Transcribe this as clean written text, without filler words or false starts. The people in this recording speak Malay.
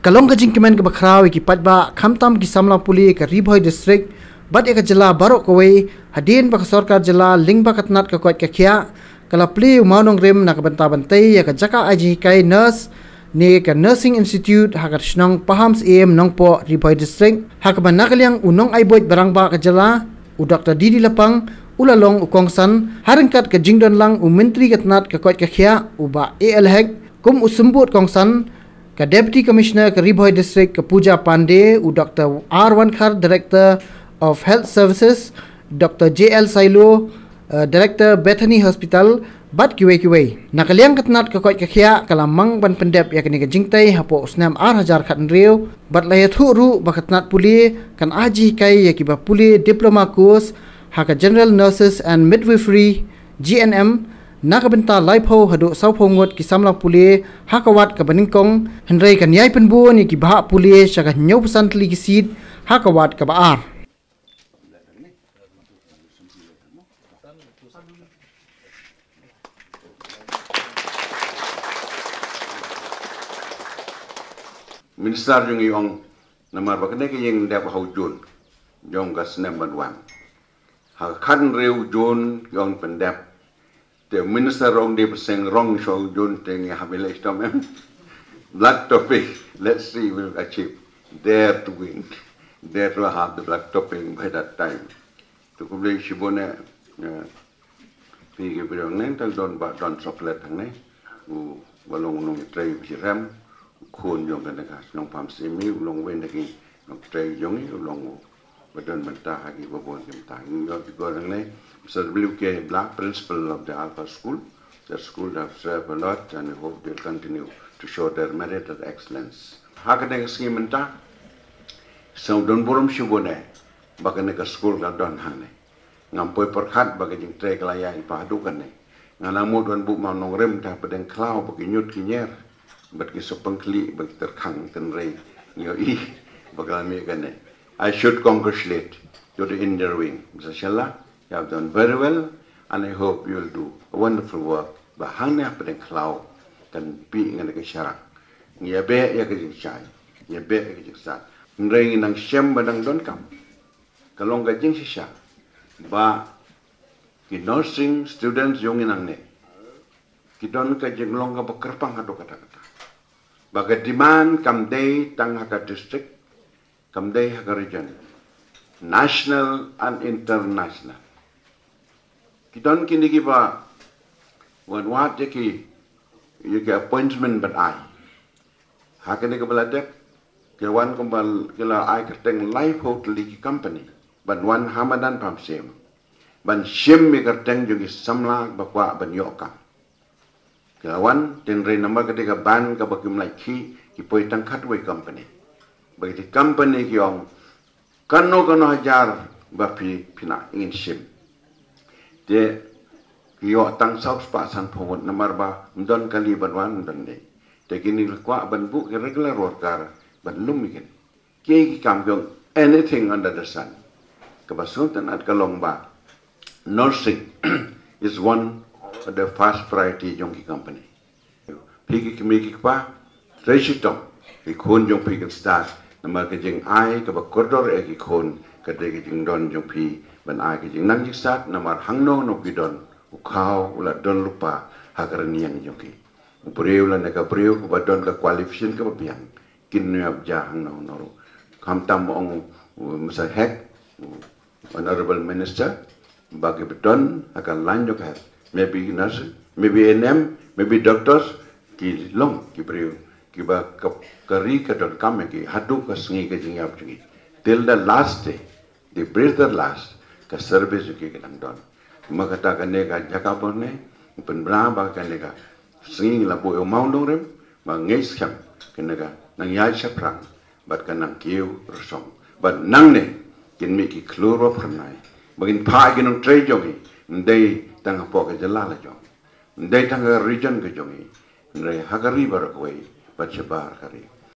kalong ka jingkemen ka bakraw ki patba khamtam ki samla puli ka Ribhoi district bat eka jela barok kawai hadin ba sarkar jela lingba katnat ka kwat ka khia kala pli umanong rem na ka banta bantai ya ka jaka aji kai nurse ni ka nursing institute hakar snong pahams em nongpo Ribhoi district hakban nakaliang unong aiboit barang ba ka jela u Dr. Didi Lapang ulalong ukongsan harangkat ka jingdon lang u menteri katnat ka kwat ka khia u ba AL hek kum usumbut kongsan ka Deputy Commissioner ka Ribhoi District ka Pooja Pandey u Dr. R. Wankhar Director of Health Services, Dr. J.L. Sailo Director Bethany Hospital bat kiwai nakaliang katnat ka kwat ka khia kalamang ban pendep ya kini ka jingtai hapo usnam ar hajar khat riu bat layat ru ba katnat puli kan aji kai ya kiba puli diploma course haka General Nurses and Midwifery GNM nakabenta laipo hadu saupongot ki samla puli hakawat ka baningkong hendrai kan yai penbu ni ki bah puli saka nyau pesantli ki sid hakawat ka baar Minister yung iyong namar bakane ki yung dep hau jun yung gas number 1 hakan reu jun yung pendep the minister wrong day saying wrong show don't think habile stom black topic let's see we'll achieve dare to win dare to have the black topping by that time to kumle shibone pigi bidong nen tang don ba don chocolate thang ne u balong nong tray piram khun yong kan ka nong pam simi long wen ki nong tray yong ni long badon menta hagi babon kim ta yo ki go ne Sir WK Black, principal of the Alpha School. The school have served a lot and I hope they'll continue to show their merit and excellence. Hakadeng skimenta, so don burum shibone, baganeka school ka don hane. Ngampoy perkat bagajing trek layan pahadukan ne. Ngalamu don bu manong rem ta padeng klau baginyut kinyer, bat ki sopengkli bagi terkang tenrei nyo I bagalami kane. I should congratulate to the interviewing. Inshallah. You have done very well, and I hope you will do a wonderful work. Bahang apa dengan cloud dan pi dengan kesyarak. Ia be ia kejik cai, ia be ia kejik sat. Mereka nang syam badang don kam. Kalau gajing sisa, ba ki nursing students yung inang ne. Kita kajing longga bekerpang kado kata-kata. Bagai demand kam day tang haka district, kam day haka region, national and international. Kita kini kita wan jeki appointment but I. Hakene kebeladek kewan kembal kela I kerteng life hotel ki company. Ban wan hamadan pam sem. Ban sem mi kerteng jungi samla bakwa ban yoka. Kewan tenre nama ketika ban ka bakim ki poi tangkat we company. Bagi company ki ong kano hajar bapi pina ingin sem. De yo tang saus pa san phawot namar ba mdon kali banwan mdon de te kini kwa ban bu regular worker ban lumikin ke kam yong anything under the sun kabasuntan at kalong ba nursing is one of the first priority yong ki company pigi kimi pa reshitom ikon yong pigi start namar ke jing ai ka ba corridor e ki kon ka de ki jing don yong pi ban ai ke jing nang jisat namar hangno no gidon ukau ula don lupa hakarani yang joki upreu la neka preu ko badon ka qualification ka biang kinnu abja hangno no kam tam ong musa hek honorable minister bagi bedon akan lanjut hat maybe nurse maybe NM maybe doctors ki long ki preu ki ba kari ka don kam ki hadu ka sngi ka jingap jingi till the last day the breathe the last ka service ki kadang don makata kanega jakapone penbra ba kanega sing la bo mau dong rem ma ngais kham kanega nang yai chaprang bat kanang kiu rosong bat nang ne kin mi ki kloro pranai bagin pha kin tre jogi ndei tang po ke jala la jong ndei tang region ke jogi ndei hagari bar koi bat chabar kari